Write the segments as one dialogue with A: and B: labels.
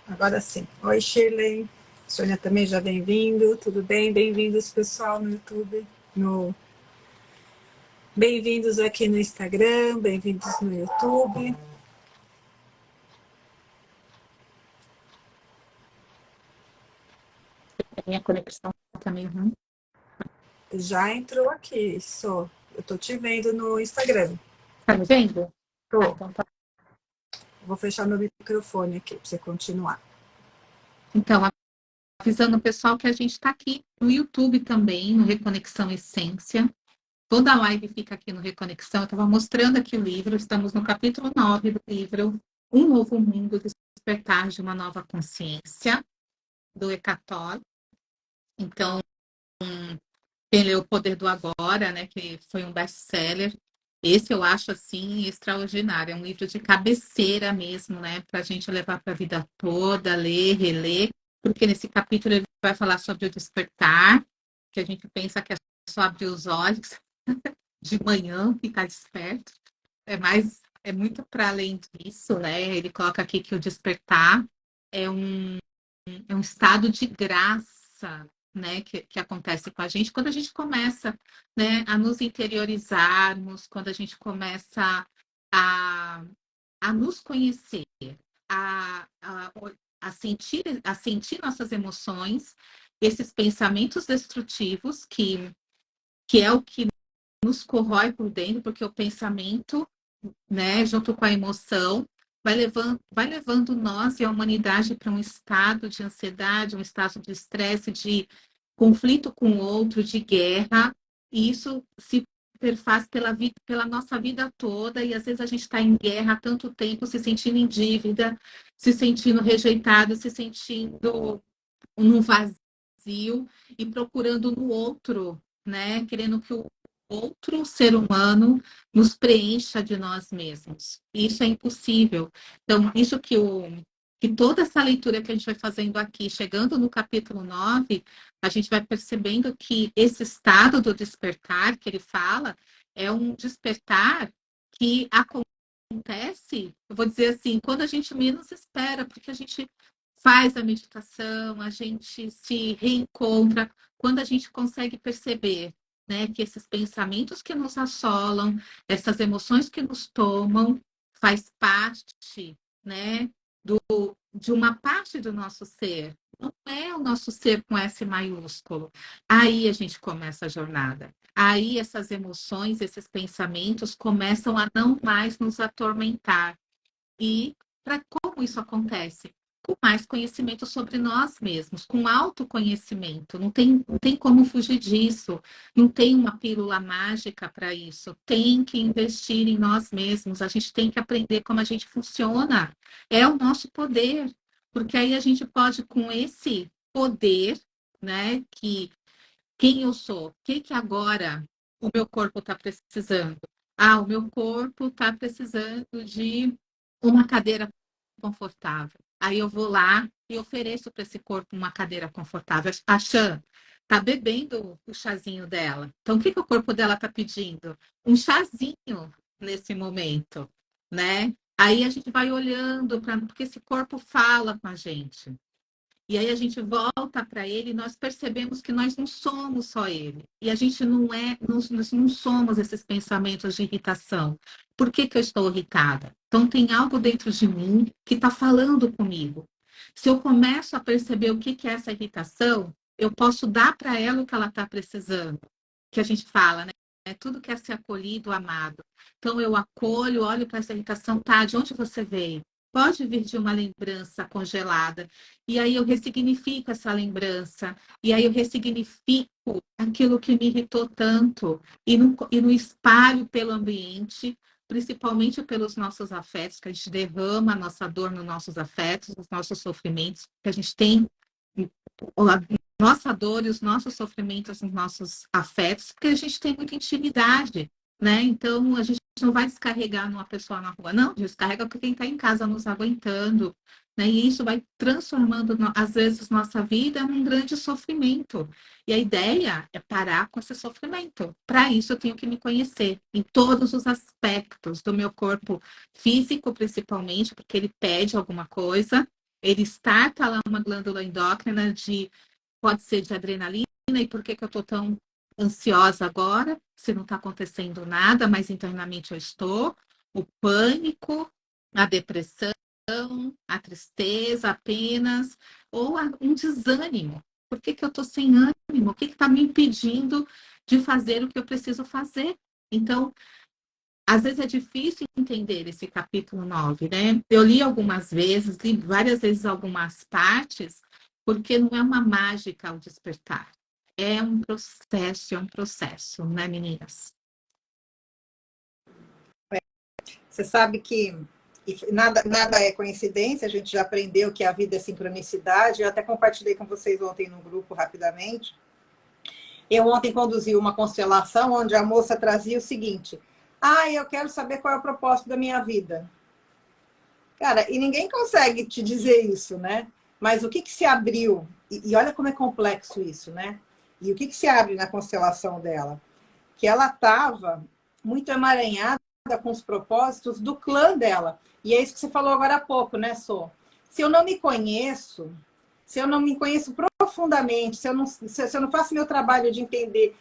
A: Agora sim. Oi, Shirley. Sônia também já bem-vindo. Tudo bem? Bem-vindos, pessoal, no YouTube. No... Bem-vindos aqui no Instagram, bem-vindos no YouTube.
B: Minha conexão tá meio ruim.
A: Já entrou aqui, só. Eu tô te vendo no Instagram.
B: Tá me vendo?
A: Tô.
B: Então tá.
A: Vou fechar meu microfone aqui para você continuar.
B: Então, avisando o pessoal que a gente está aqui no YouTube também, no Reconexão Essência. Toda a live fica aqui no Reconexão. Eu estava mostrando aqui o livro, estamos no capítulo 9 do livro Um Novo Mundo, Despertar de uma Nova Consciência, do Eckhart Tolle. Então, quem leu O Poder do Agora, né, que foi um best-seller, esse eu acho, assim, extraordinário. É um livro de cabeceira mesmo, né, para a gente levar para a vida toda, ler, reler, porque nesse capítulo ele vai falar sobre o despertar, que a gente pensa que é só abrir os olhos de manhã, ficar desperto. É muito para além disso, né? Ele coloca aqui que o despertar é um estado de graça, né, que acontece com a gente quando a gente começa, né, a nos interiorizarmos, quando a gente começa a, a nos conhecer, a, a, a sentir nossas emoções, esses pensamentos destrutivos, que é o que nos corrói por dentro, porque o pensamento, né, junto com a emoção, vai levando nós e a humanidade para um estado de ansiedade, um estado de estresse, de conflito com o outro, de guerra, e isso se perfaz pela nossa vida toda, e às vezes a gente está em guerra há tanto tempo, se sentindo em dívida, se sentindo rejeitado, se sentindo num vazio e procurando no outro, né? Querendo que o outro ser humano nos preencha de nós mesmos. Isso é impossível. Então, que toda essa leitura que a gente vai fazendo aqui, chegando no capítulo 9, a gente vai percebendo que esse estado do despertar que ele fala é um despertar que acontece, eu vou dizer assim, quando a gente menos espera, porque a gente faz a meditação, a gente se reencontra, quando a gente consegue perceber, né, que esses pensamentos que nos assolam, essas emoções que nos tomam, faz parte, né, de uma parte do nosso ser. Não é o nosso ser com S maiúsculo. Aí a gente começa a jornada. Aí essas emoções, esses pensamentos começam a não mais nos atormentar. E para como isso acontece? Com mais conhecimento sobre nós mesmos, com autoconhecimento. Não tem como fugir disso. Não tem uma pílula mágica para isso. Tem que investir em nós mesmos. A gente tem que aprender como a gente funciona. É o nosso poder. Porque aí a gente pode, com esse poder, né, que quem eu sou, o que que agora o meu corpo está precisando? Ah, o meu corpo está precisando de uma cadeira confortável. Aí eu vou lá e ofereço para esse corpo uma cadeira confortável. A Chan está bebendo o chazinho dela. Então, o que que o corpo dela está pedindo? Um chazinho nesse momento, né? Aí a gente vai olhando para porque esse corpo fala com a gente. E aí a gente volta para ele e nós percebemos que nós não somos só ele. E a gente nós não somos esses pensamentos de irritação. Por que que eu estou irritada? Então tem algo dentro de mim que está falando comigo. Se eu começo a perceber o que que é essa irritação, eu posso dar para ela o que ela está precisando. Que a gente fala, né? Tudo quer ser acolhido, amado. Então eu acolho, olho para essa irritação, tá? De onde você veio? Pode vir de uma lembrança congelada. E aí eu ressignifico essa lembrança. E aí eu ressignifico aquilo que me irritou tanto. E no espalho pelo ambiente, principalmente pelos nossos afetos, que a gente derrama a nossa dor nos nossos afetos, nos nossos sofrimentos, que a gente tem a nossa dor e os nossos sofrimentos nos nossos afetos, porque a gente tem muita intimidade, né? Então, a gente não vai descarregar numa pessoa na rua, não, descarrega porque quem está em casa nos aguentando, né? E isso vai transformando, às vezes, nossa vida num grande sofrimento. E a ideia é parar com esse sofrimento. Para isso, eu tenho que me conhecer em todos os aspectos do meu corpo físico, principalmente, porque ele pede alguma coisa. Ele starta lá uma glândula endócrina pode ser de adrenalina, e por que que eu estou tão ansiosa agora? Se não está acontecendo nada, mas internamente eu estou. O pânico, a depressão, a tristeza apenas, ou um desânimo. Por que que eu estou sem ânimo? O que está me impedindo de fazer o que eu preciso fazer? Então, às vezes é difícil entender esse capítulo 9, né? Eu li algumas vezes, li várias vezes algumas partes, porque não é uma mágica ao despertar. É um processo, né, meninas?
A: Você sabe que nada é coincidência, a gente já aprendeu que a vida é sincronicidade. Eu até compartilhei com vocês ontem no grupo rapidamente. Eu ontem conduzi uma constelação onde a moça trazia o seguinte: eu quero saber qual é o propósito da minha vida. Cara, e ninguém consegue te dizer isso, né? Mas o que se abriu? E olha como é complexo isso, né? E o que se abre na constelação dela? Que ela estava muito emaranhada com os propósitos do clã dela. E é isso que você falou agora há pouco, né, Sô? Se eu não me conheço, se eu não me conheço profundamente, se eu não faço meu trabalho de entender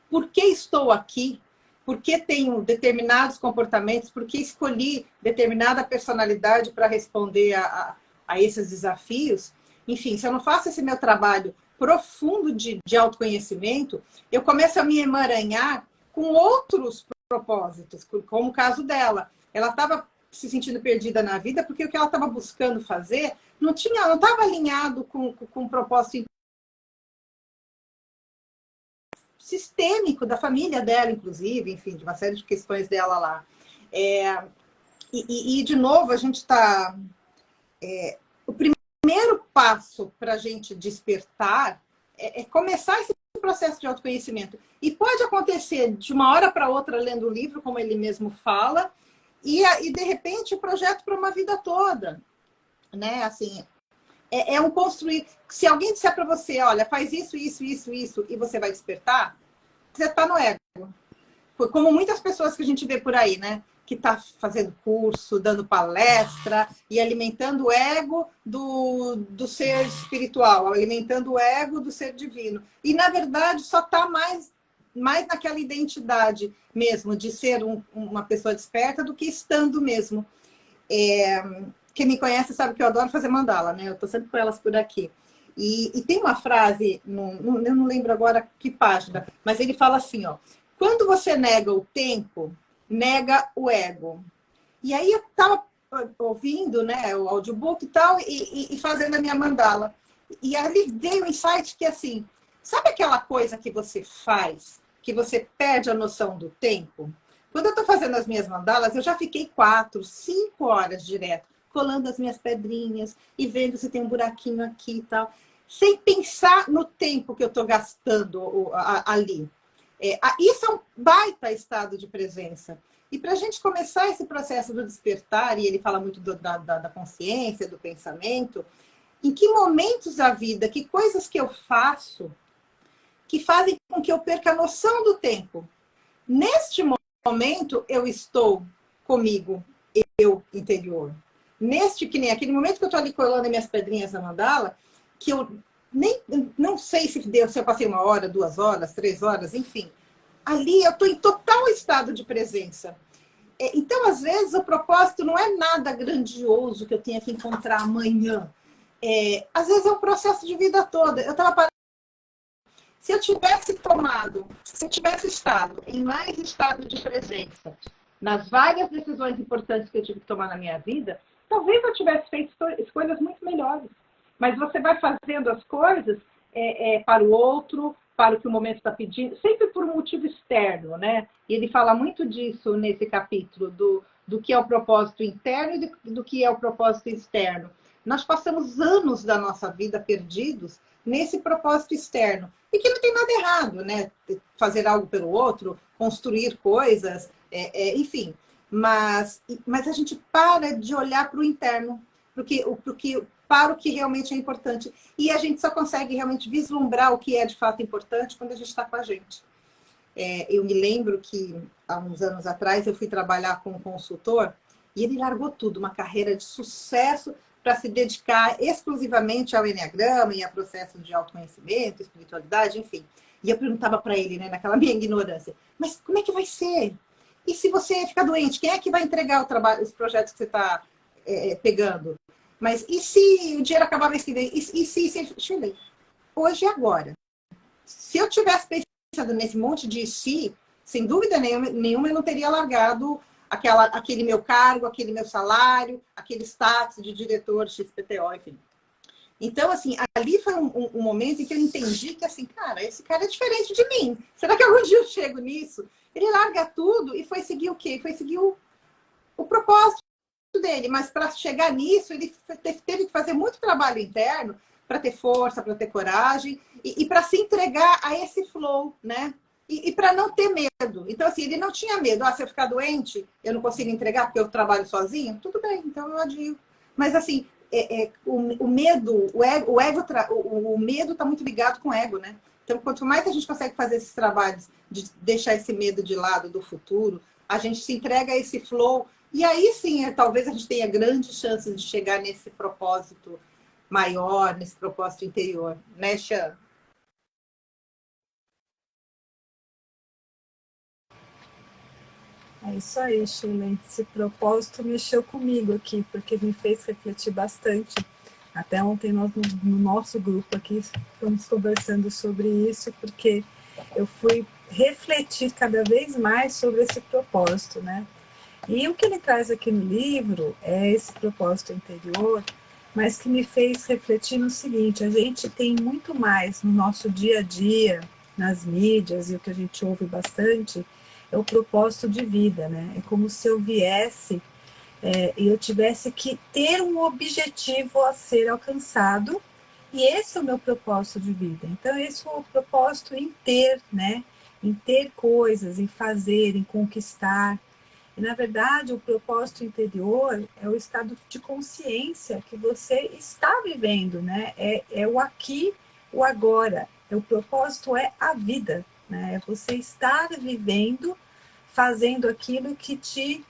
A: por que estou aqui, por que tenho determinados comportamentos, por que escolhi determinada personalidade para responder a esses desafios, enfim, se eu não faço esse meu trabalho profundo de autoconhecimento, eu começo a me emaranhar com outros propósitos, como o caso dela. Ela estava se sentindo perdida na vida porque o que ela estava buscando fazer não estava alinhado com o propósito sistêmico da família dela, inclusive, enfim, de uma série de questões dela lá. De novo, a gente está... o primeiro passo para a gente despertar é começar esse processo de autoconhecimento. E pode acontecer de uma hora para outra lendo o livro, como ele mesmo fala, e de repente o projeto para uma vida toda, né? Assim, é um construir. Se alguém disser para você, olha, faz isso, isso, isso, isso, e você vai despertar, você está no ego. Como muitas pessoas que a gente vê por aí, né? Que está fazendo curso, dando palestra e alimentando o ego do ser espiritual, alimentando o ego do ser divino. E, na verdade, só está mais naquela identidade mesmo, de ser uma pessoa desperta do que estando mesmo. Quem me conhece sabe que eu adoro fazer mandala, né? Eu estou sempre com elas por aqui. E tem uma frase, eu não lembro agora que página, mas ele fala assim, ó: quando você nega o tempo, nega o ego. E aí eu estava ouvindo, né, o audiobook e tal, e fazendo a minha mandala. E ali veio um insight que, assim, sabe aquela coisa que você faz, que você perde a noção do tempo? Quando eu estou fazendo as minhas mandalas, eu já fiquei 4, 5 horas direto, colando as minhas pedrinhas e vendo se tem um buraquinho aqui e tal, sem pensar no tempo que eu estou gastando ali. Isso é um baita estado de presença. E para a gente começar esse processo do despertar, e ele fala muito da consciência, do pensamento, em que momentos da vida, que coisas que eu faço que fazem com que eu perca a noção do tempo? Neste momento, eu estou comigo, eu interior. Que nem aquele momento que eu estou ali colando minhas pedrinhas na mandala, que eu não sei se eu passei 1 hora, 2 horas, 3 horas, enfim. Ali eu estou em total estado de presença. Então, às vezes, o propósito não é nada grandioso que eu tenha que encontrar amanhã. Às vezes é um processo de vida toda. Eu estava parando. Se eu tivesse estado em mais estado de presença nas várias decisões importantes que eu tive que tomar na minha vida, talvez eu tivesse feito escolhas muito melhores. Mas você vai fazendo as coisas para o outro, para o que o momento está pedindo, sempre por um motivo externo, né? E ele fala muito disso nesse capítulo, do que é o propósito interno e do que é o propósito externo. Nós passamos anos da nossa vida perdidos nesse propósito externo. E que não tem nada errado, né? Fazer algo pelo outro, construir coisas, enfim. Mas a gente para de olhar para o interno. para o que realmente é importante. E a gente só consegue realmente vislumbrar o que é de fato importante quando a gente está com a gente. Eu me lembro que, há uns anos atrás, eu fui trabalhar com um consultor e ele largou tudo, uma carreira de sucesso, para se dedicar exclusivamente ao Enneagrama e a processos de autoconhecimento, espiritualidade, enfim. E eu perguntava para ele, né, naquela minha ignorância, mas como é que vai ser? E se você ficar doente, quem é que vai entregar o trabalho, os projetos que você está pegando? Mas e se o dinheiro acabar mês que vem? E se... Chile, hoje e agora. Se eu tivesse pensado nesse monte de si, sem dúvida nenhuma eu não teria largado aquele meu cargo, aquele meu salário, aquele status de diretor XPTO, enfim. Então, assim, ali foi um momento em que eu entendi que, assim, cara, esse cara é diferente de mim. Será que algum dia eu chego nisso? Ele larga tudo e foi seguir o quê? Foi seguir o propósito dele. Mas para chegar nisso, ele teve que fazer muito trabalho interno para ter força, para ter coragem e para se entregar a esse flow, né? E para não ter medo. Então, assim, ele não tinha medo. Se eu ficar doente, eu não consigo entregar porque eu trabalho sozinho? Tudo bem, então eu adio. Mas, assim, o medo, o medo está muito ligado com o ego, né? Então, quanto mais a gente consegue fazer esses trabalhos de deixar esse medo de lado do futuro, a gente se entrega a esse flow. E aí, sim, talvez a gente tenha grandes chances de chegar nesse propósito maior, nesse propósito interior. Né, Xan?
C: É isso aí, Sheila. Esse propósito mexeu comigo aqui, porque me fez refletir bastante. Até ontem nós, no nosso grupo aqui, estamos conversando sobre isso, porque eu fui refletir cada vez mais sobre esse propósito, né? E o que ele traz aqui no livro é esse propósito interior, mas que me fez refletir no seguinte: a gente tem muito mais no nosso dia a dia, nas mídias, e o que a gente ouve bastante, é o propósito de vida, né? É como se eu viesse e eu tivesse que ter um objetivo a ser alcançado, e esse é o meu propósito de vida. Então, esse é o propósito em ter, né? Em ter coisas, em fazer, em conquistar. E, na verdade, o propósito interior é o estado de consciência que você está vivendo, né? É o aqui, o agora. O propósito é a vida, né? É você estar vivendo, fazendo aquilo que te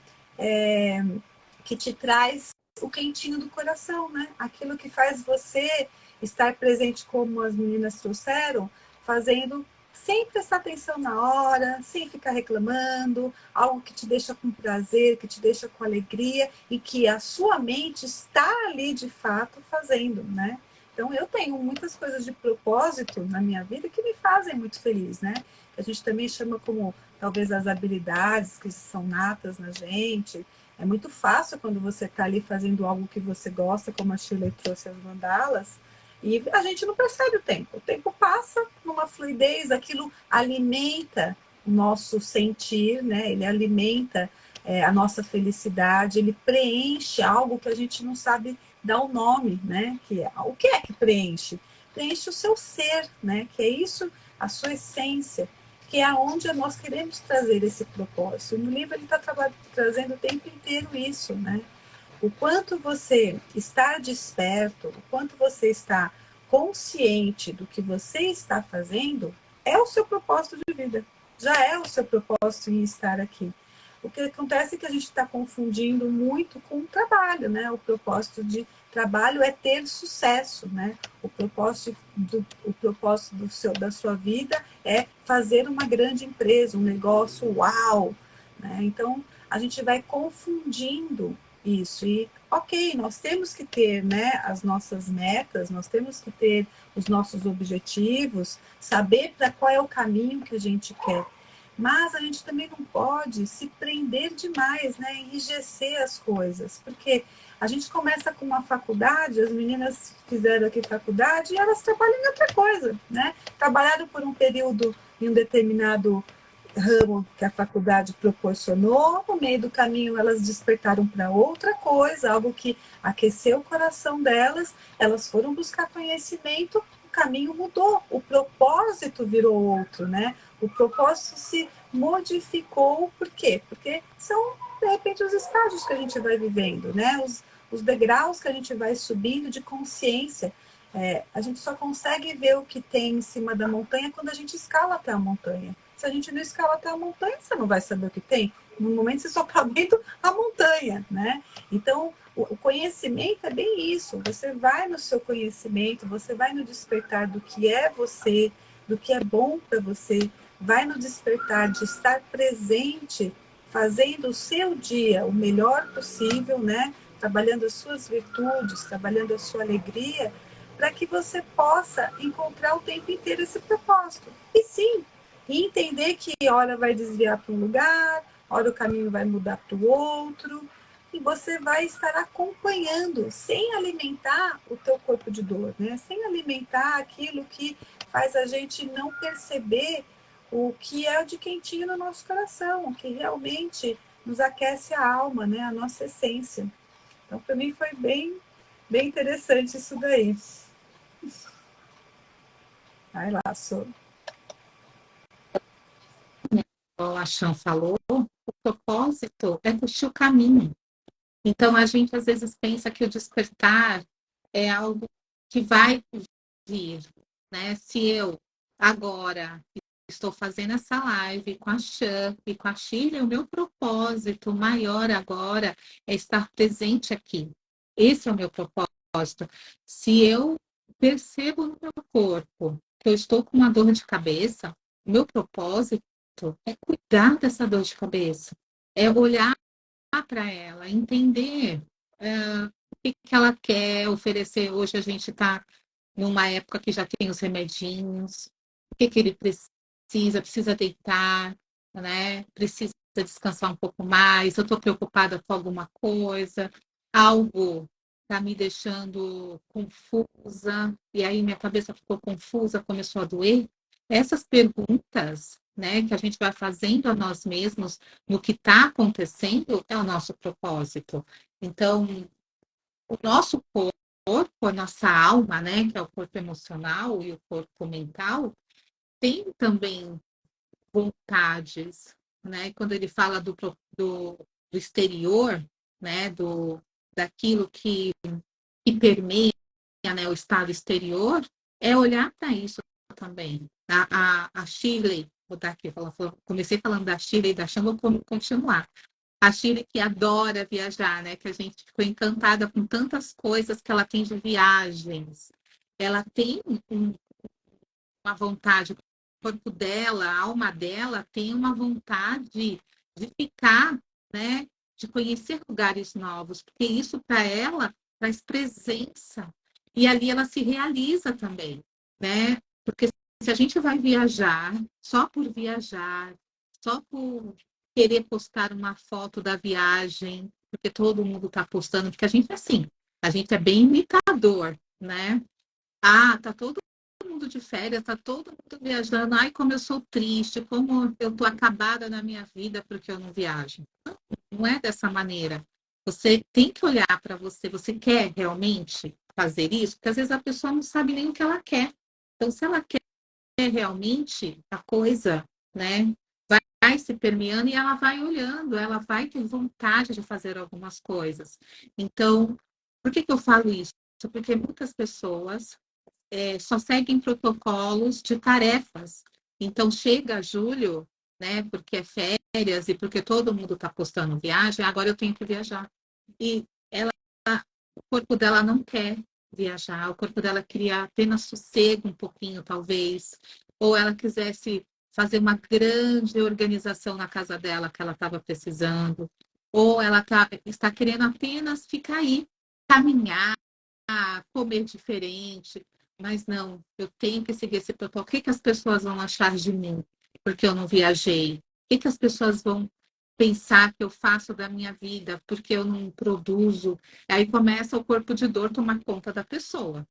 C: traz o quentinho do coração, né? Aquilo que faz você estar presente, como as meninas trouxeram, fazendo sem prestar atenção na hora, sem ficar reclamando, algo que te deixa com prazer, que te deixa com alegria e que a sua mente está ali de fato fazendo, né? Então eu tenho muitas coisas de propósito na minha vida que me fazem muito feliz, né? A gente também chama como talvez as habilidades que são natas na gente. É muito fácil quando você está ali fazendo algo que você gosta, como a Shirley trouxe as mandalas, e a gente não percebe o tempo. O tempo passa numa fluidez, aquilo alimenta o nosso sentir, né? Ele alimenta a nossa felicidade, ele preenche algo que a gente não sabe dar o nome, né? O que é que preenche? Preenche o seu ser, né? Que é isso, a sua essência, que é aonde nós queremos trazer esse propósito. No livro ele está trazendo o tempo inteiro isso, né? O quanto você está desperto, o quanto você está consciente do que você está fazendo, é o seu propósito de vida. Já é o seu propósito em estar aqui. O que acontece é que a gente está confundindo muito com o trabalho, né? O propósito de trabalho é ter sucesso, né? O propósito da sua vida é fazer uma grande empresa, um negócio uau, né? Então, a gente vai confundindo isso. E, ok, nós temos que ter, né, as nossas metas, nós temos que ter os nossos objetivos, saber para qual é o caminho que a gente quer. Mas a gente também não pode se prender demais, né, enrijecer as coisas, porque a gente começa com uma faculdade, as meninas fizeram aqui faculdade e elas trabalham em outra coisa, né? Trabalharam por um período em um determinado ramo que a faculdade proporcionou, no meio do caminho elas despertaram para outra coisa, algo que aqueceu o coração delas, elas foram buscar conhecimento, o caminho mudou, o propósito virou outro, né? O propósito se modificou, por quê? Porque são, de repente, os estágios que a gente vai vivendo, né? os degraus que a gente vai subindo de consciência. A gente só consegue ver o que tem em cima da montanha quando a gente escala até a montanha. Se a gente não escala até a montanha, você não vai saber o que tem. No momento você só está vendo a montanha, né? Então, o conhecimento é bem isso. Você vai no seu conhecimento, você vai no despertar do que é você, do que é bom para você, vai no despertar de estar presente, fazendo o seu dia o melhor possível, né? Trabalhando as suas virtudes, trabalhando a sua alegria, para que você possa encontrar o tempo inteiro esse propósito. E sim, entender que hora vai desviar para um lugar, hora o caminho vai mudar para o outro, e você vai estar acompanhando, sem alimentar o teu corpo de dor, né? Sem alimentar aquilo que faz a gente não perceber o que é o de quentinho no nosso coração, o que realmente nos aquece a alma, né? A nossa essência. Então, para mim foi bem interessante isso daí. Vai lá, Sô.
B: Como a Chan falou, o propósito é curtir o caminho. Então, a gente às vezes pensa que o despertar é algo que vai vir, né? Se eu agora estou fazendo essa live com a Chan e com a Shirley, o meu propósito maior agora é estar presente aqui. Esse é o meu propósito. Se eu percebo no meu corpo que eu estou com uma dor de cabeça, o meu propósito é cuidar dessa dor de cabeça, é olhar para ela, entender o que ela quer oferecer. Hoje a gente está numa época que já tem os remedinhos, o que ele precisa deitar, né? Precisa descansar um pouco mais, eu estou preocupada com alguma coisa, algo está me deixando confusa, e aí minha cabeça ficou confusa, começou a doer. Essas perguntas, né, que a gente vai fazendo a nós mesmos no que está acontecendo é o nosso propósito. Então, o nosso corpo, a nossa alma, né, que é o corpo emocional e o corpo mental, tem também vontades, né? Quando ele fala do exterior, né, daquilo que permeia, né, o estado exterior, é olhar para isso também. A Shirley, vou dar aqui, comecei falando da Shirley e da Chan, vou continuar. A Shirley que adora viajar, né? Que a gente ficou encantada com tantas coisas que ela tem de viagens. Ela tem uma vontade, o corpo dela, a alma dela tem uma vontade de ficar, né? De conhecer lugares novos, porque isso para ela traz presença. E ali ela se realiza também, né? Porque se a gente vai viajar, só por querer postar uma foto da viagem, porque todo mundo está postando, porque a gente é assim, a gente é bem imitador, né? Ah, tá todo mundo de férias, tá todo mundo viajando. Ai, como eu sou triste, como eu tô acabada na minha vida porque eu não viajo. Não é dessa maneira. Você tem que olhar para você. Você quer realmente fazer isso? Porque às vezes a pessoa não sabe nem o que ela quer. Então, se ela quer realmente a coisa, né, vai se permeando e ela vai olhando, ela vai ter vontade de fazer algumas coisas. Então, por que eu falo isso? Porque muitas pessoas só seguem protocolos de tarefas. Então, chega julho, né, porque é férias e porque todo mundo está postando viagem, agora eu tenho que viajar. E o corpo dela não quer viajar, o corpo dela queria apenas sossego um pouquinho, talvez, ou ela quisesse fazer uma grande organização na casa dela que ela estava precisando, ou ela está querendo apenas ficar aí, caminhar, comer diferente, mas não, eu tenho que seguir esse protocolo. O que as pessoas vão achar de mim porque eu não viajei? O que as pessoas vão pensar que eu faço da minha vida porque eu não produzo? Aí começa o corpo de dor tomar conta da pessoa.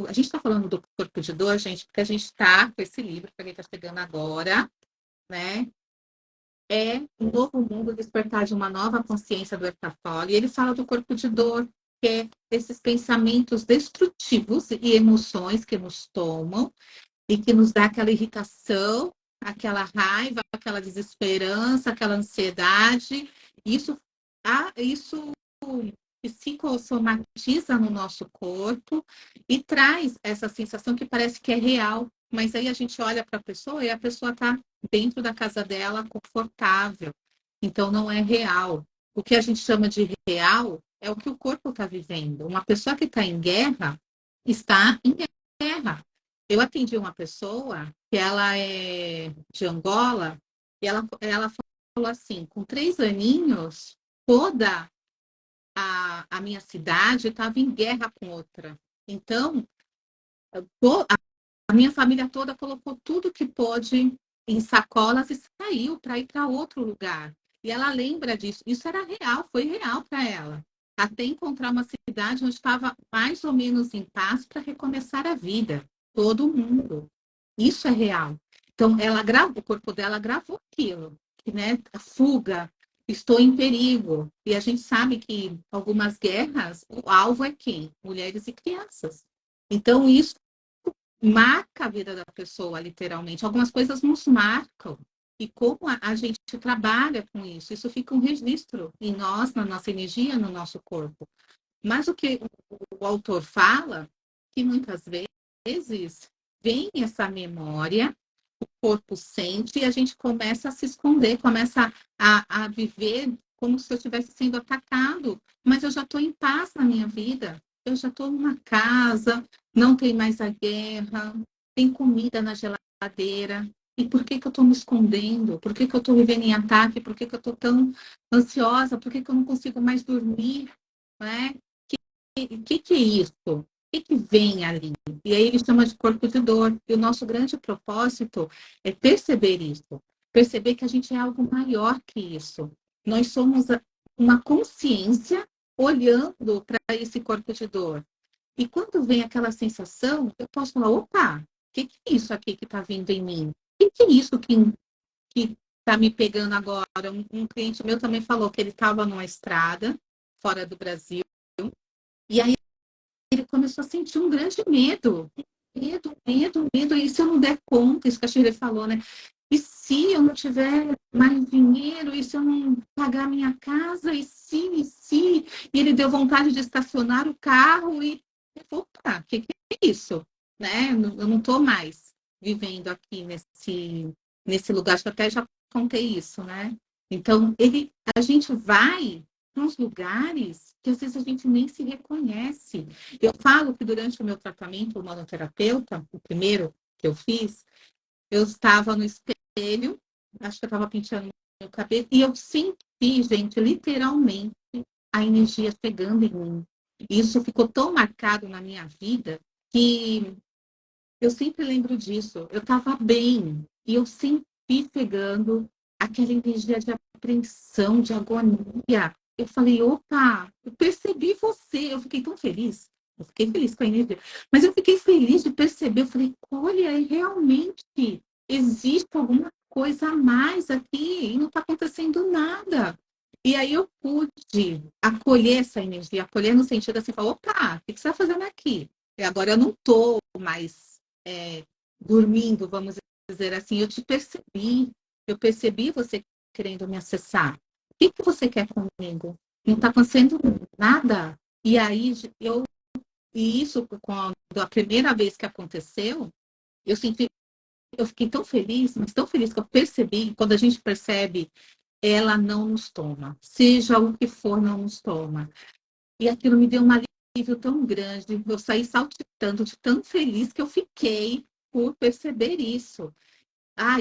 B: A gente está falando do corpo de dor, gente, porque a gente está com esse livro que a gente está chegando agora, né? É um novo mundo, despertar de uma nova consciência do Eckhart Tolle. E ele fala do corpo de dor, que é esses pensamentos destrutivos e emoções que nos tomam e que nos dá aquela irritação, aquela raiva, aquela desesperança, aquela ansiedade. Isso psicossomatiza no nosso corpo e traz essa sensação que parece que é real. Mas aí a gente olha para a pessoa e a pessoa está dentro da casa dela, confortável. Então, não é real. O que a gente chama de real é o que o corpo está vivendo. Uma pessoa que está em guerra, está em guerra. Eu atendi uma pessoa que ela é de Angola e ela falou assim, com 3 aninhos, toda a minha cidade estava em guerra com outra. Então, a minha família toda colocou tudo que pôde em sacolas e saiu para ir para outro lugar. E ela lembra disso. Isso era real, foi real para ela. Até encontrar uma cidade onde estava mais ou menos em paz para recomeçar a vida. Todo mundo. Isso é real. Então, ela gravou, o corpo dela gravou aquilo, que, né, a fuga, estou em perigo. E a gente sabe que algumas guerras, o alvo é quem? Mulheres e crianças. Então, isso marca a vida da pessoa, literalmente. Algumas coisas nos marcam. E como a gente trabalha com isso, isso fica um registro em nós, na nossa energia, no nosso corpo. Mas o que o autor fala, que muitas vezes vem essa memória, o corpo sente e a gente começa a se esconder, começa a viver como se eu estivesse sendo atacado, mas eu já estou em paz na minha vida, eu já estou numa casa, não tem mais a guerra, tem comida na geladeira. E por que que eu estou me escondendo? Por que que eu estou vivendo em ataque? Por que que eu estou tão ansiosa? Por que que eu não consigo mais dormir? Né? Que é isso? O que vem ali? E aí ele chama de corpo de dor. E o nosso grande propósito é perceber isso. Perceber que a gente é algo maior que isso. Nós somos uma consciência olhando para esse corpo de dor. E quando vem aquela sensação, eu posso falar, opa, o que é isso aqui que está vindo em mim? O que é isso que está me pegando agora? Um cliente meu também falou que ele estava numa estrada, fora do Brasil, e aí ele começou a sentir um grande medo. Medo. E se eu não der conta, isso que a Shirley falou, né? E se eu não tiver mais dinheiro? E se eu não pagar minha casa? E se? E ele deu vontade de estacionar o carro e... Opa, o que é isso? Né? Eu não estou mais vivendo aqui nesse lugar. Acho que até já contei isso, né? Então, a gente vai para uns lugares que às vezes a gente nem se reconhece. Eu falo que durante o meu tratamento humanoterapeuta, o primeiro que eu fiz, eu estava no espelho, acho que eu estava penteando meu cabelo, e eu senti, gente, literalmente, a energia chegando em mim. Isso ficou tão marcado na minha vida que eu sempre lembro disso. Eu estava bem e eu senti chegando aquela energia de apreensão, de agonia. Eu falei, opa, eu percebi você. Eu fiquei tão feliz. Eu fiquei feliz com a energia. Mas eu fiquei feliz de perceber. Eu falei, olha, realmente existe alguma coisa a mais aqui e não está acontecendo nada. E aí eu pude acolher essa energia, acolher no sentido assim, falar, opa, o que você está fazendo aqui? E agora eu não estou mais dormindo, vamos dizer assim, eu percebi você querendo me acessar. O que você quer comigo? Não está acontecendo nada. E aí, e isso, quando a primeira vez que aconteceu, eu fiquei tão feliz, mas tão feliz que eu percebi, quando a gente percebe, ela não nos toma. Seja o que for, não nos toma. E aquilo me deu um alívio tão grande. Eu saí saltitando de tão feliz que eu fiquei por perceber isso.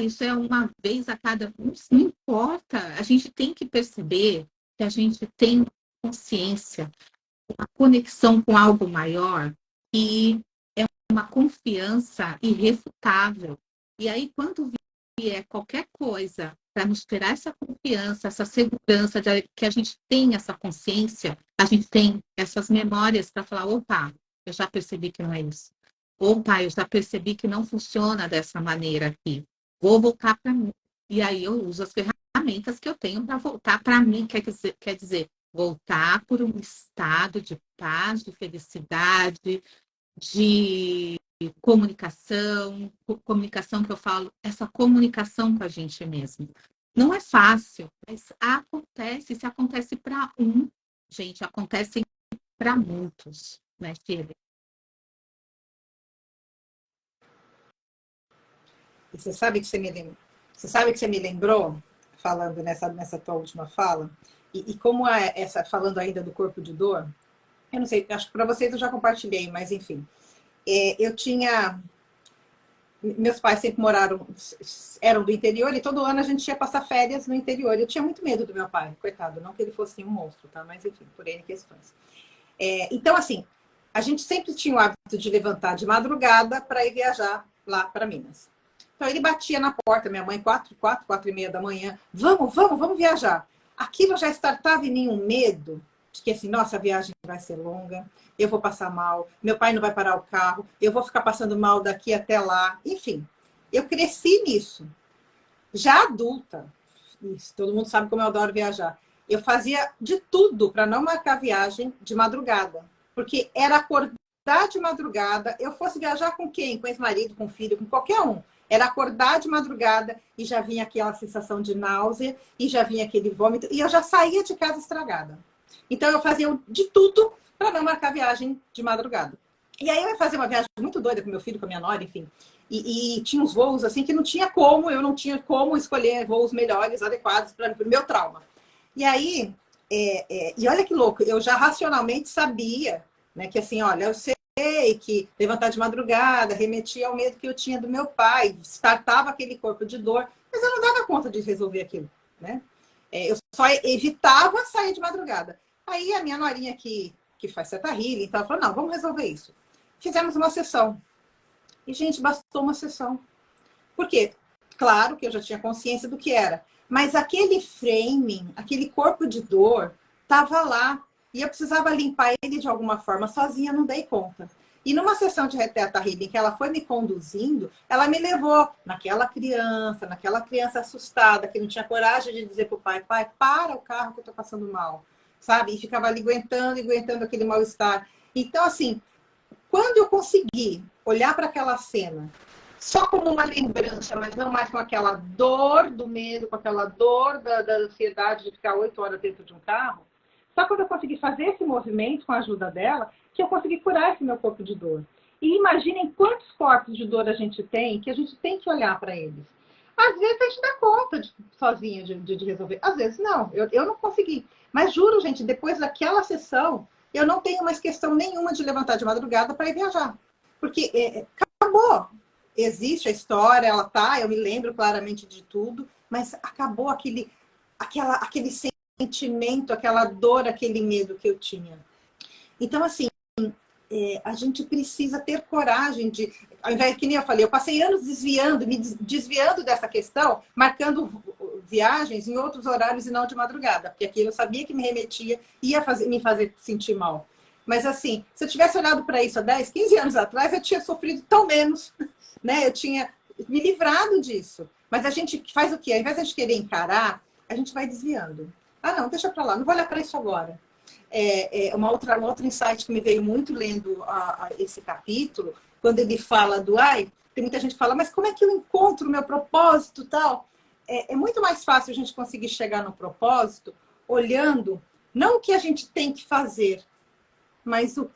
B: Isso é uma vez a cada... Não importa. A gente tem que perceber que a gente tem consciência, uma conexão com algo maior e é uma confiança irrefutável. E aí, quando vier qualquer coisa para nos tirar essa confiança, essa segurança de que a gente tem essa consciência, a gente tem essas memórias para falar, opa, eu já percebi que não é isso. Opa, eu já percebi que não funciona dessa maneira aqui. Vou voltar para mim. E aí eu uso as ferramentas que eu tenho para voltar para mim, quer dizer, voltar por um estado de paz, de felicidade, de comunicação que eu falo, essa comunicação com a gente mesmo. Não é fácil, mas acontece, se acontece para um, gente, acontece para muitos, né, Shirley?
A: E você sabe que você me lembrou, falando nessa tua última fala, e como falando ainda do corpo de dor, eu não sei, acho que para vocês eu já compartilhei, mas enfim. Eu tinha. Meus pais sempre eram do interior, e todo ano a gente ia passar férias no interior. Eu tinha muito medo do meu pai, coitado, não que ele fosse um monstro, tá? Mas enfim, por N questões. Então, assim, a gente sempre tinha o hábito de levantar de madrugada para ir viajar lá para Minas. Então ele batia na porta, minha mãe, 4h30 da manhã, vamos viajar. Aquilo já startava em mim um medo de que assim, nossa, a viagem vai ser longa, eu vou passar mal, meu pai não vai parar o carro, eu vou ficar passando mal daqui até lá. Enfim, eu cresci nisso. Já adulta, todo mundo sabe como eu adoro viajar, eu fazia de tudo para não marcar viagem de madrugada. Porque era acordar de madrugada, eu fosse viajar com quem? Com ex-marido, com filho, com qualquer um. Era acordar de madrugada e já vinha aquela sensação de náusea, e já vinha aquele vômito, e eu já saía de casa estragada. Então eu fazia de tudo para não marcar viagem de madrugada. E aí eu ia fazer uma viagem muito doida com meu filho, com a minha nora, enfim. E tinha uns voos assim que eu não tinha como escolher voos melhores, adequados para o meu trauma. E aí, e olha que louco, eu já racionalmente sabia, né, que assim, olha, eu sei que levantar de madrugada remetia ao medo que eu tinha do meu pai, startava aquele corpo de dor, mas eu não dava conta de resolver aquilo, né? Eu só evitava sair de madrugada. Aí a minha norinha que faz Theta Healing, então ela falou, não, vamos resolver isso. Fizemos uma sessão. E, gente, bastou uma sessão. Por quê? Claro que eu já tinha consciência do que era, mas aquele framing, aquele corpo de dor, estava lá. E eu precisava limpar ele de alguma forma, sozinha não dei conta. E numa sessão de Theta Healing, que ela foi me conduzindo, ela me levou naquela criança assustada, que não tinha coragem de dizer para o pai, para o carro que eu estou passando mal, sabe? E ficava ali aguentando aquele mal-estar. Então, assim, quando eu consegui olhar para aquela cena só como uma lembrança, mas não mais com aquela dor do medo, com aquela dor da ansiedade de ficar 8 horas dentro de um carro, só quando eu consegui fazer esse movimento com a ajuda dela, que eu consegui curar esse meu corpo de dor. E imaginem quantos corpos de dor a gente tem, que a gente tem que olhar para eles. Às vezes a gente dá conta sozinha de resolver. Às vezes não, eu não consegui. Mas juro, gente, depois daquela sessão, eu não tenho mais questão nenhuma de levantar de madrugada para ir viajar. Porque acabou. Existe a história, ela tá, eu me lembro claramente de tudo, mas acabou aquele sentimento, aquela dor, aquele medo que eu tinha. Então, assim, a gente precisa ter coragem de... Ao invés, que nem eu falei, eu passei anos me desviando dessa questão, marcando viagens em outros horários e não de madrugada, porque aquilo eu sabia que me remetia, me fazer sentir mal. Mas, assim, se eu tivesse olhado para isso há 10, 15 anos atrás, eu tinha sofrido tão menos, né? Eu tinha me livrado disso. Mas a gente faz o quê? Ao invés de a gente querer encarar, a gente vai desviando. Ah, não, deixa para lá, não vou olhar para isso agora. Um outro insight que me veio muito lendo esse capítulo, quando ele fala tem muita gente que fala, mas como é que eu encontro o meu propósito e tal? É muito mais fácil a gente conseguir chegar no propósito olhando, não o que a gente tem que fazer, mas o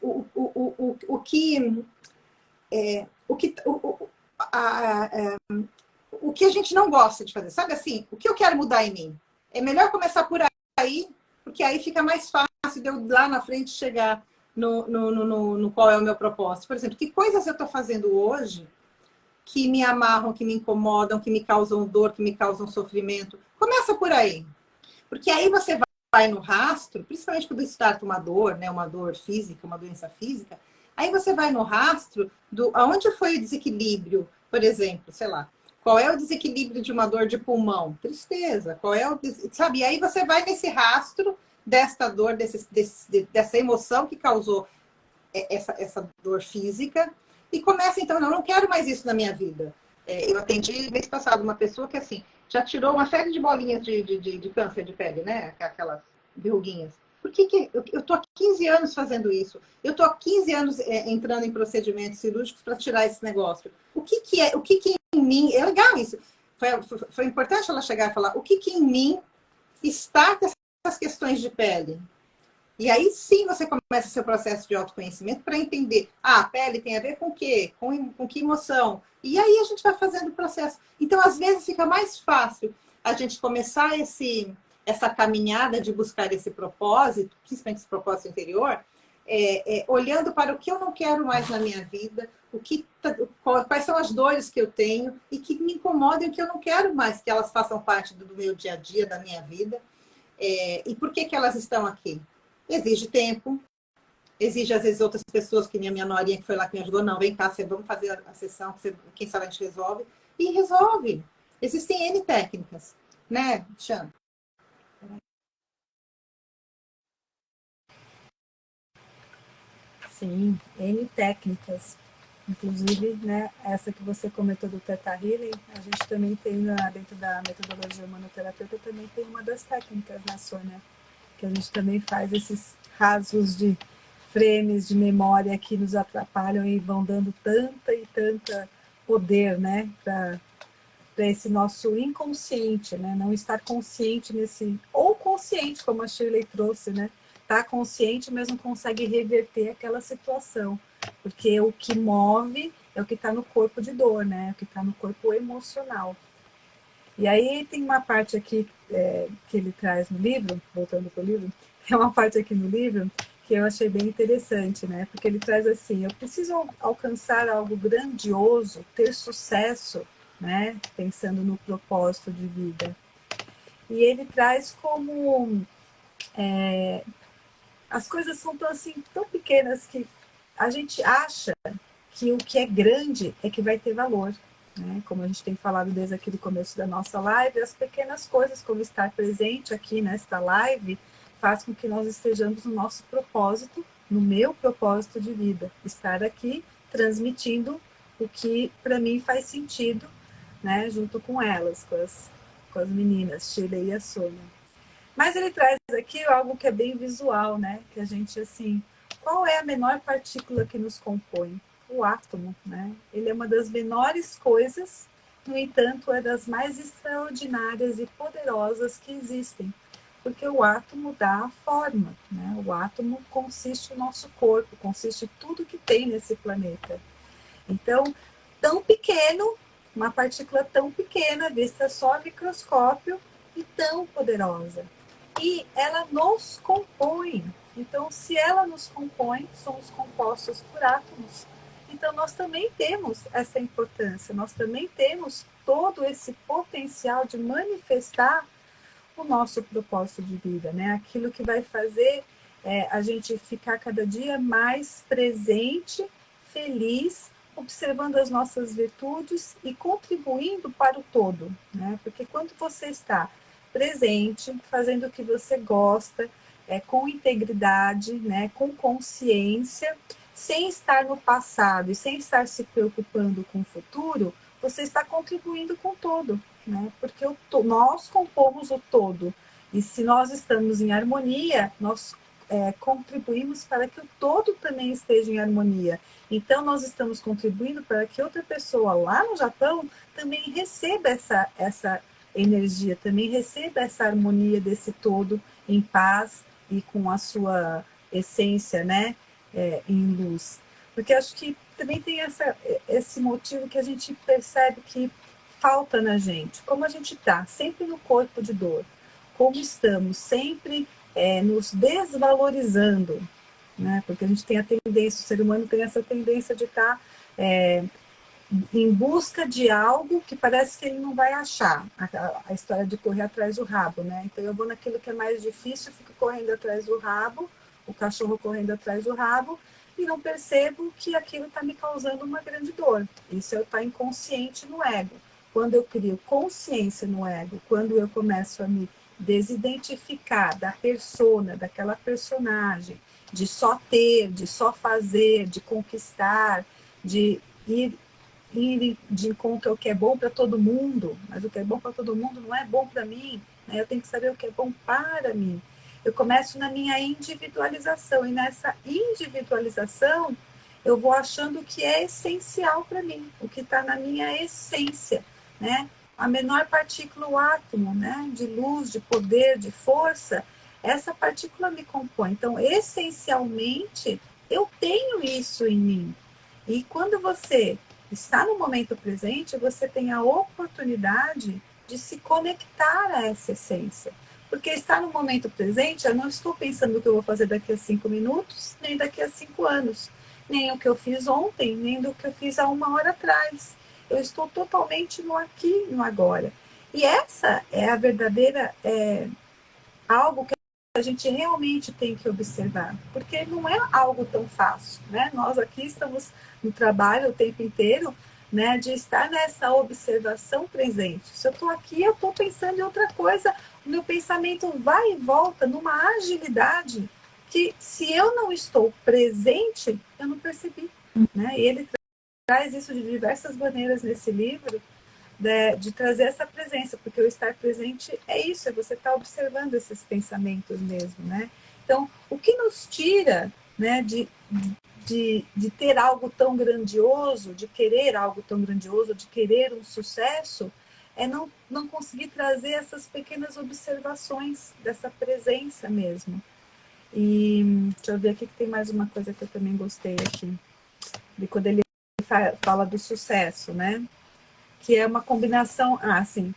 A: que a gente não gosta de fazer. Sabe assim, o que eu quero mudar em mim? É melhor começar por aí, porque aí fica mais fácil de eu lá na frente chegar no qual é o meu propósito. Por exemplo, que coisas eu estou fazendo hoje que me amarram, que me incomodam, que me causam dor, que me causam sofrimento? Começa por aí. Porque aí você vai no rastro, principalmente quando starta uma dor, né, uma dor física, uma doença física, aí você vai no rastro aonde foi o desequilíbrio, por exemplo, sei lá, qual é o desequilíbrio de uma dor de pulmão? Tristeza. Qual é sabe? E aí você vai nesse rastro desta dor, dessa emoção que causou essa dor física e começa, então, não quero mais isso na minha vida. Eu atendi mês passado uma pessoa que, assim, já tirou uma série de bolinhas de câncer de pele, né? Aquelas verruguinhas. Por que eu estou há 15 anos fazendo isso? Eu estou há 15 anos entrando em procedimentos cirúrgicos para tirar esse negócio. O que em mim... É legal isso. Foi importante ela chegar e falar o que em mim está com essas questões de pele. E aí sim você começa seu processo de autoconhecimento para entender, a pele tem a ver com o quê? Com que emoção? E aí a gente vai fazendo o processo. Então, às vezes, fica mais fácil a gente começar essa caminhada de buscar esse propósito, principalmente esse propósito interior, olhando para o que eu não quero mais na minha vida, quais são as dores que eu tenho e que me incomodam e que eu não quero mais que elas façam parte do meu dia a dia, da minha vida. E por que elas estão aqui? Exige tempo, exige às vezes outras pessoas, que nem a minha norinha que foi lá que me ajudou, não, vem cá, vamos fazer a sessão, quem sabe a gente resolve. E resolve. Existem N técnicas, né, Xan?
C: Sim, N técnicas. Inclusive, né, essa que você comentou do Theta Healing, a gente também tem dentro da metodologia humanoterapeuta, também tem uma das técnicas, né, Sônia? Que a gente também faz esses rasgos de frames de memória que nos atrapalham e vão dando tanta poder, né, para esse nosso inconsciente, né? Não estar consciente ou consciente, como a Shirley trouxe, né? Tá consciente, mas não consegue reverter aquela situação, porque o que move é o que está no corpo de dor, né? O que está no corpo emocional. E aí tem uma parte aqui que ele traz no livro, voltando para o livro, tem uma parte aqui no livro que eu achei bem interessante, né? Porque ele traz assim: eu preciso alcançar algo grandioso, ter sucesso, né? Pensando no propósito de vida. E ele traz como as coisas são tão pequenas que a gente acha que o que é grande é que vai ter valor. Né? Como a gente tem falado desde aqui do começo da nossa live, as pequenas coisas, como estar presente aqui nesta live, faz com que nós estejamos no nosso propósito, no meu propósito de vida. Estar aqui transmitindo o que para mim faz sentido, né? Junto com elas, com as meninas, Shirley e a Sônia. Mas ele traz aqui algo que é bem visual, né? Que a gente, assim, qual é a menor partícula que nos compõe? O átomo, né? Ele é uma das menores coisas, no entanto, é das mais extraordinárias e poderosas que existem, porque o átomo dá a forma, né? O átomo consiste o nosso corpo, consiste tudo que tem nesse planeta. Então, tão pequeno, uma partícula tão pequena, vista só a microscópio, e tão poderosa. E ela nos compõe. Então, se ela nos compõe, somos compostos por átomos. Então, nós também temos essa importância, nós também temos todo esse potencial de manifestar o nosso propósito de vida, né? Aquilo que vai fazer a gente ficar cada dia mais presente, feliz, observando as nossas virtudes e contribuindo para o todo, né? Porque quando você está presente, fazendo o que você gosta, com integridade, né? Com consciência, sem estar no passado e sem estar se preocupando com o futuro, você está contribuindo com o todo, né? Porque nós compomos o todo. E se nós estamos em harmonia, nós contribuímos para que o todo também esteja em harmonia. Então, nós estamos contribuindo para que outra pessoa lá no Japão também receba essa energia, também receba essa harmonia desse todo em paz e com a sua essência, né, em luz. Porque acho que também tem esse motivo que a gente percebe que falta na gente. Como a gente está sempre no corpo de dor, como estamos sempre nos desvalorizando, né? Porque a gente tem a tendência, o ser humano tem essa tendência de estar em busca de algo que parece que ele não vai achar. A história de correr atrás do rabo, né? Então eu vou naquilo que é mais difícil, fico correndo atrás do rabo, o cachorro correndo atrás do rabo, e não percebo que aquilo está me causando uma grande dor. Isso é eu estar inconsciente no ego. Quando eu crio consciência no ego, quando eu começo a me desidentificar da persona, daquela personagem, de só ter, de só fazer, de conquistar, de ir de encontro ao que é bom para todo mundo, mas o que é bom para todo mundo não é bom para mim, né? Eu tenho que saber o que é bom para mim. Eu começo na minha individualização, e nessa individualização eu vou achando o que é essencial para mim, o que está na minha essência, né? A menor partícula, o átomo, né? De luz, de poder, de força, essa partícula me compõe. Então, essencialmente, eu tenho isso em mim. E quando você está no momento presente, você tem a oportunidade de se conectar a essa essência. Porque estar no momento presente, eu não estou pensando no que eu vou fazer daqui a 5 minutos, nem daqui a 5 anos, nem o que eu fiz ontem, nem do que eu fiz há 1 hora atrás. Eu estou totalmente no aqui, no agora. E essa é a verdadeira algo que a gente realmente tem que observar, porque não é algo tão fácil, né? Nós aqui estamos no trabalho o tempo inteiro, né, de estar nessa observação presente. Se eu estou aqui, eu estou pensando em outra coisa, o meu pensamento vai e volta numa agilidade que, se eu não estou presente, eu não percebi, né? E ele traz isso de diversas maneiras nesse livro, de trazer essa presença, porque o estar presente é isso, é você estar observando esses pensamentos mesmo, né? Então, o que nos tira, né, de ter algo tão grandioso, de querer algo tão grandioso, de querer um sucesso, é não conseguir trazer essas pequenas observações dessa presença mesmo. E deixa eu ver aqui que tem mais uma coisa que eu também gostei aqui, de quando ele fala do sucesso, né? Que é uma combinação,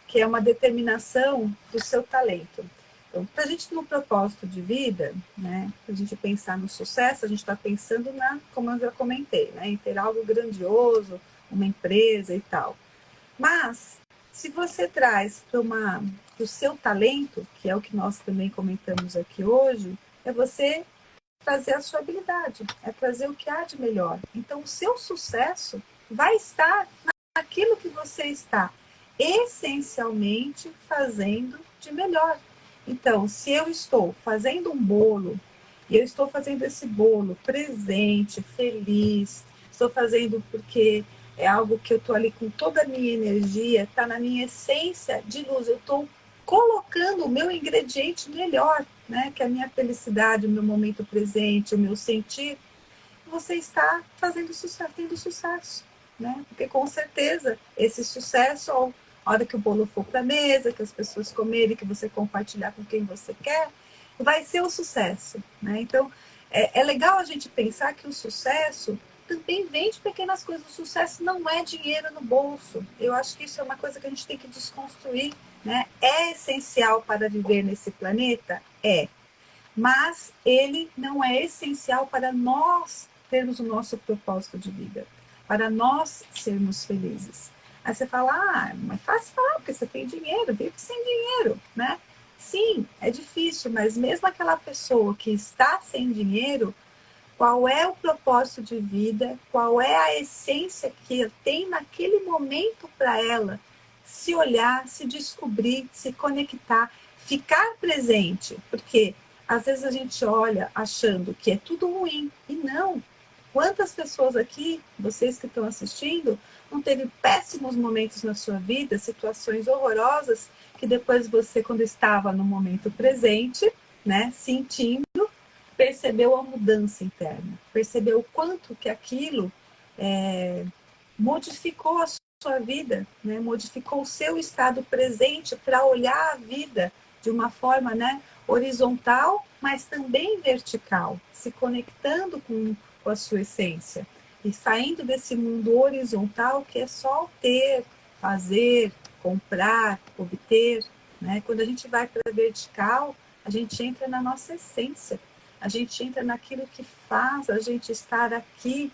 C: que é uma determinação do seu talento. Então, para a gente no propósito de vida, né, para a gente pensar no sucesso, a gente está pensando como eu já comentei, né, em ter algo grandioso, uma empresa e tal. Mas, se você traz para o seu talento, que é o que nós também comentamos aqui hoje, é você trazer a sua habilidade, é trazer o que há de melhor. Então, o seu sucesso vai estar naquilo que você está essencialmente fazendo de melhor. Então, se eu estou fazendo um bolo, e eu estou fazendo esse bolo presente, feliz, estou fazendo porque é algo que eu estou ali com toda a minha energia, está na minha essência de luz, eu estou colocando o meu ingrediente melhor, né? Que é a minha felicidade, o meu momento presente, o meu sentir, você está fazendo sucesso, tendo sucesso, né? Porque com certeza esse sucesso, a hora que o bolo for para a mesa, que as pessoas comerem, que você compartilhar com quem você quer, vai ser o sucesso, né? Então, é legal a gente pensar que o sucesso também vem de pequenas coisas. O sucesso não é dinheiro no bolso. Eu acho que isso é uma coisa que a gente tem que desconstruir, né? É essencial para viver nesse planeta? É. Mas ele não é essencial para nós termos o nosso propósito de vida, para nós sermos felizes. Aí você fala, é fácil falar, porque você tem dinheiro, vive sem dinheiro, né? Sim, é difícil, mas mesmo aquela pessoa que está sem dinheiro, qual é o propósito de vida, qual é a essência que tem naquele momento para ela se olhar, se descobrir, se conectar, ficar presente, porque às vezes a gente olha achando que é tudo ruim, e não. Quantas pessoas aqui, vocês que estão assistindo, não teve péssimos momentos na sua vida, situações horrorosas, que depois você, quando estava no momento presente, né, sentindo, percebeu a mudança interna, percebeu o quanto que aquilo modificou a sua vida, né? Modificou o seu estado presente para olhar a vida de uma forma, né, horizontal, mas também vertical, se conectando com a sua essência e saindo desse mundo horizontal que é só ter, fazer, comprar, obter, né? Quando a gente vai para a vertical, a gente entra na nossa essência, a gente entra naquilo que faz a gente estar aqui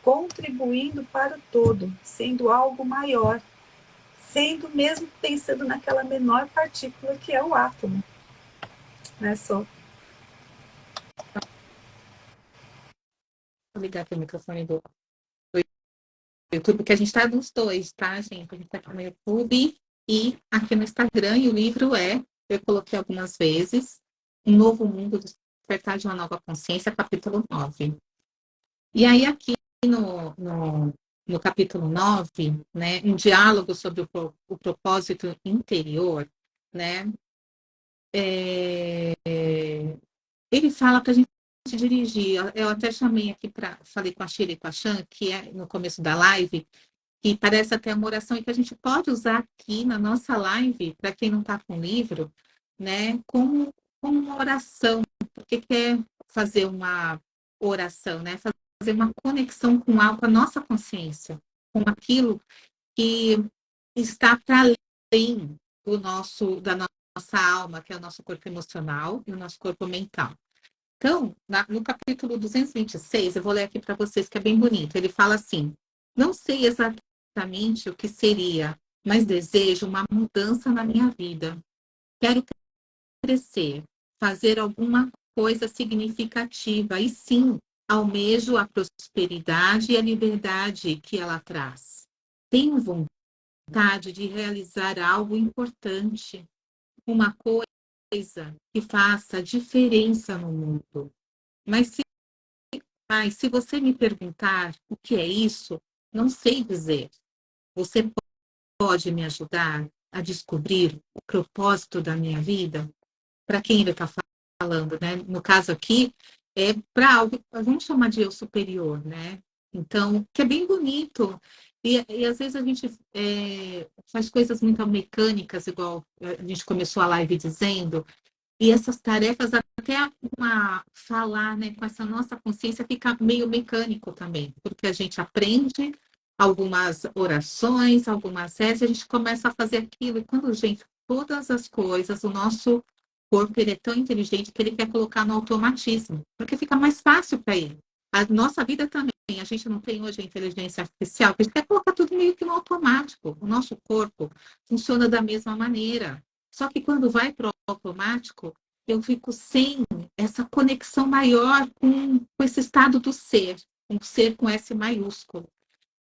C: contribuindo para o todo, sendo algo maior, sendo mesmo pensando naquela menor partícula que é o átomo, né, Só?
B: Vou ligar aqui o microfone do YouTube, porque a gente está nos dois, tá, gente? A gente está aqui no YouTube e aqui no Instagram, e o livro eu coloquei algumas vezes, Um Novo Mundo, Despertar de uma Nova Consciência, capítulo 9. E aí aqui no capítulo 9, né, um diálogo sobre o propósito interior, né, ele fala para a gente dirigir. Eu até chamei aqui falei com a Sheila e com a Chan, que é no começo da live, que parece até uma oração e que a gente pode usar aqui na nossa live, para quem não está com livro, né, como como uma oração. O que é fazer uma oração, né? Fazer uma conexão com algo, com a nossa consciência, com aquilo que está para além da nossa alma, que é o nosso corpo emocional e o nosso corpo mental. Então, no capítulo 226, eu vou ler aqui para vocês, que é bem bonito. Ele fala assim: não sei exatamente o que seria, mas desejo uma mudança na minha vida. Quero crescer, fazer alguma coisa significativa. E sim, almejo a prosperidade e a liberdade que ela traz. Tenho vontade de realizar algo importante, uma coisa que faça diferença no mundo. Mas se você me perguntar o que é isso, não sei dizer. Você pode me ajudar a descobrir o propósito da minha vida? Para quem ele está falando, né? No caso aqui, é para algo, vamos chamar de eu superior, né? Então, que é bem bonito. E às vezes a gente faz coisas muito mecânicas, igual a gente começou a live dizendo, e essas tarefas, até falar, né, com essa nossa consciência, fica meio mecânico também, porque a gente aprende algumas orações, algumas redes, a gente começa a fazer aquilo, e quando, gente, todas as coisas, o nosso corpo, ele é tão inteligente que ele quer colocar no automatismo, porque fica mais fácil para ele. A nossa vida também, a gente não tem hoje a inteligência artificial, a gente quer colocar tudo meio que no automático. O nosso corpo funciona da mesma maneira. Só que quando vai para o automático, eu fico sem essa conexão maior com esse estado do ser, um ser com S maiúsculo.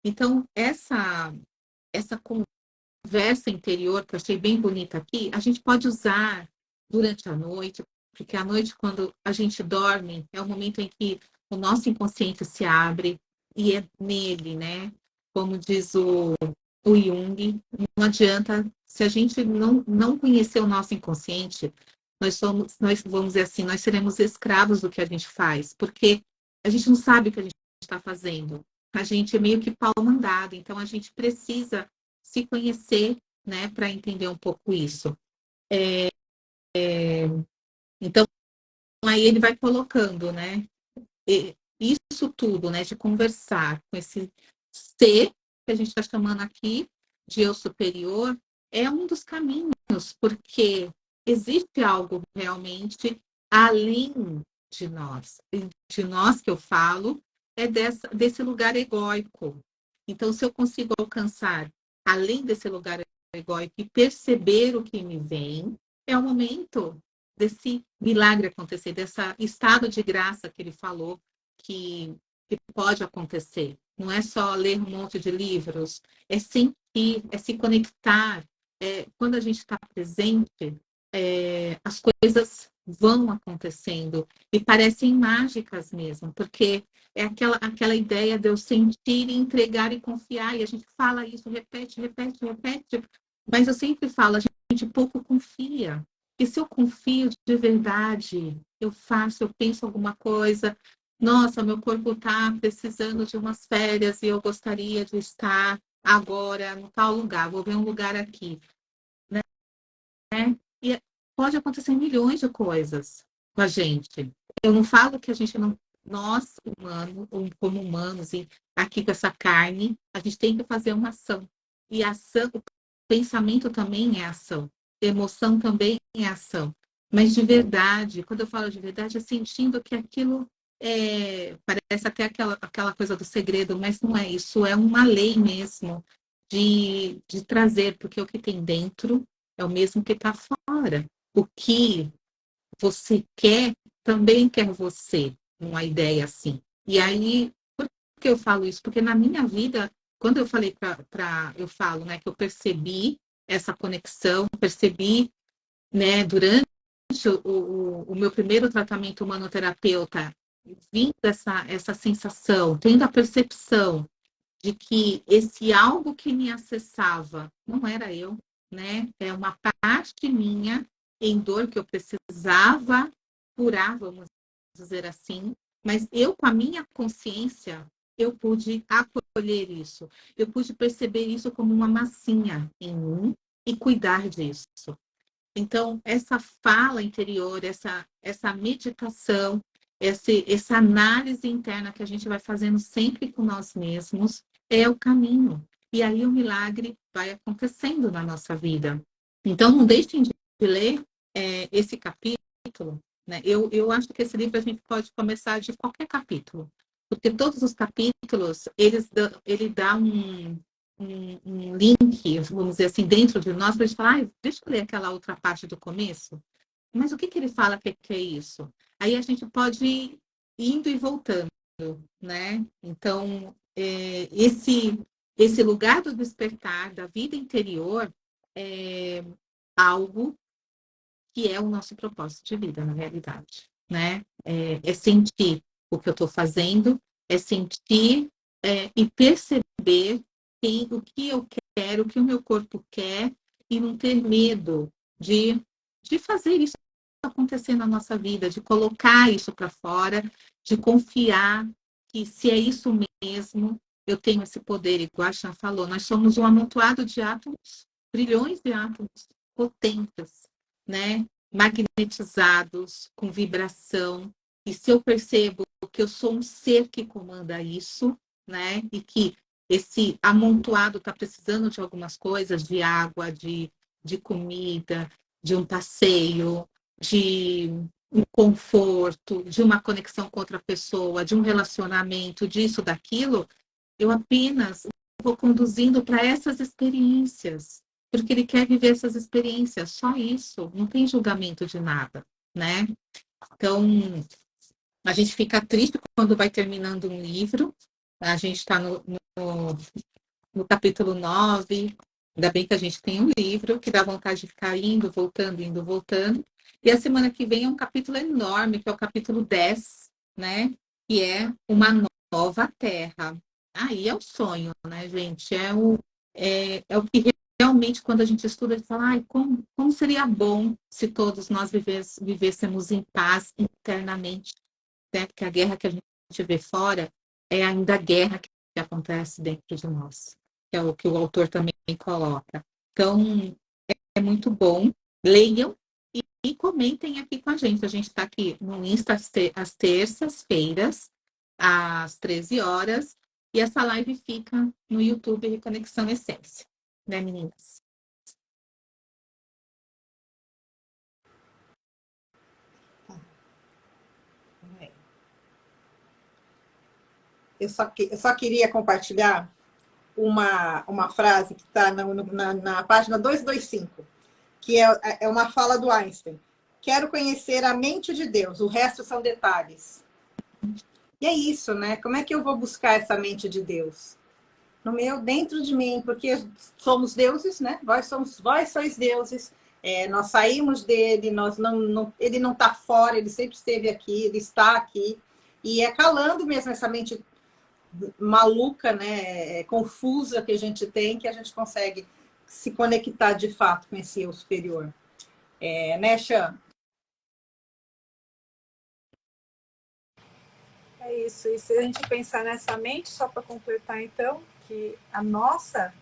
B: Então, essa conversa interior, que eu achei bem bonita aqui, a gente pode usar durante a noite, porque à noite, quando a gente dorme, é o momento em que o nosso inconsciente se abre, e é nele, né? Como diz o Jung, não adianta, se a gente não conhecer o nosso inconsciente, nós vamos dizer assim, nós seremos escravos do que a gente faz, porque a gente não sabe o que a gente está fazendo. A gente é meio que pau mandado, então a gente precisa se conhecer, né, para entender um pouco isso. Então, aí ele vai colocando, né, isso tudo, né, de conversar com esse ser que a gente está chamando aqui de eu superior, é um dos caminhos, porque existe algo realmente além de nós. De nós que eu falo, é desse lugar egóico. Então, se eu consigo alcançar além desse lugar egóico e perceber o que me vem, é o momento desse milagre acontecer, desse estado de graça que ele falou que pode acontecer. Não é só ler um monte de livros, é sentir, é se conectar. Quando a gente está presente, as coisas vão acontecendo e parecem mágicas mesmo, porque é aquela ideia de eu sentir, entregar e confiar, e a gente fala isso, repete, repete, repete, mas eu sempre falo, a gente pouco confia. E se eu confio de verdade, eu faço, eu penso alguma coisa, nossa, meu corpo está precisando de umas férias e eu gostaria de estar agora no tal lugar, vou ver um lugar aqui, né? E pode acontecer milhões de coisas com a gente. Eu não falo que a gente não, nós humanos, como humanos e aqui com essa carne, a gente tem que fazer uma ação. E a ação, o pensamento também é ação, a emoção também é ação. Mas de verdade, quando eu falo de verdade, é sentindo que aquilo parece até aquela coisa do segredo, mas não é isso, é uma lei mesmo de trazer, porque o que tem dentro é o mesmo que está fora. O que você quer, também quer você, uma ideia assim. E aí, por que eu falo isso? Porque na minha vida, quando eu falei eu falo, né, que eu percebi essa conexão, percebi, né, durante o meu primeiro tratamento humanoterapeuta, vindo essa sensação, tendo a percepção de que esse algo que me acessava não era eu, né? É uma parte minha em dor que eu precisava curar, vamos dizer assim, mas eu, com a minha consciência, eu pude acolher isso, eu pude perceber isso como uma massinha em mim e cuidar disso. Então, essa fala interior, essa meditação, essa análise interna que a gente vai fazendo sempre com nós mesmos, é o caminho. E aí o milagre vai acontecendo na nossa vida. Então, não deixem de ler esse capítulo, né? Eu acho que esse livro a gente pode começar de qualquer capítulo, porque todos os capítulos, ele dá um link, vamos dizer assim, dentro de nós, para a gente falar, deixa eu ler aquela outra parte do começo. Mas o que ele fala que é isso? Aí a gente pode ir indo e voltando, né? Então, esse lugar do despertar, da vida interior, é algo que é o nosso propósito de vida, na realidade, né? É sentir o que eu estou fazendo, é sentir e perceber o que eu quero, o que o meu corpo quer, e não ter medo de fazer isso acontecer na nossa vida, de colocar isso para fora, de confiar que se é isso mesmo, eu tenho esse poder, igual a Chan falou, nós somos um amontoado de átomos, trilhões de átomos potentes, né? Magnetizados, com vibração, e se eu percebo que eu sou um ser que comanda isso, né? E que esse amontoado está precisando de algumas coisas, de água, de comida, de um passeio, de um conforto, de uma conexão com outra pessoa, de um relacionamento, disso, daquilo, eu apenas vou conduzindo para essas experiências, porque ele quer viver essas experiências, só isso, não tem julgamento de nada, né? Então, a gente fica triste quando vai terminando um livro, a gente está no capítulo 9. Ainda bem que a gente tem um livro que dá vontade de ficar indo, voltando, indo, voltando. E a semana que vem é um capítulo enorme, que é o capítulo 10, né? Que é uma nova terra. Aí é o sonho, né, gente? É o que realmente, quando a gente estuda, a gente fala, ai, como seria bom se todos nós vivêssemos em paz internamente, né? Porque a guerra que a gente vê fora é ainda a guerra que acontece dentro de nós, que é o que o autor também coloca. Então, é muito bom. Leiam e comentem aqui com a gente. A gente está aqui no Insta às terças-feiras, às 13 horas, e essa live fica no YouTube Reconexão Essência. Né, meninas?
A: Eu só queria compartilhar uma frase que está na página 225, que é uma fala do Einstein. Quero conhecer a mente de Deus, o resto são detalhes. E é isso, né? Como é que eu vou buscar essa mente de Deus? No meu, dentro de mim, porque somos deuses, né? Vós sois deuses. Nós saímos dele, ele não está fora, ele sempre esteve aqui, ele está aqui. E é calando mesmo essa mente maluca, né? Confusa que a gente tem, que a gente consegue se conectar de fato com esse eu superior. Né, Chan?
C: É isso. E se a gente pensar nessa mente, só para completar então, que a nossa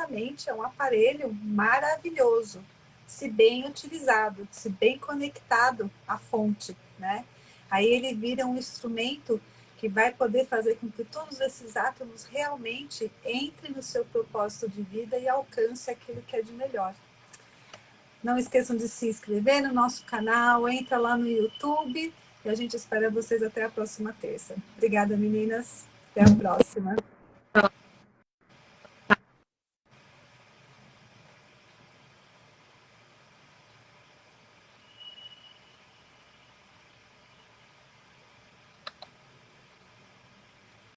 C: mente é um aparelho maravilhoso, se bem utilizado, se bem conectado à fonte, né? Aí ele vira um instrumento que vai poder fazer com que todos esses átomos realmente entrem no seu propósito de vida e alcance aquilo que é de melhor. Não esqueçam de se inscrever no nosso canal, entra lá no YouTube e a gente espera vocês até a próxima terça. Obrigada, meninas. Até a próxima.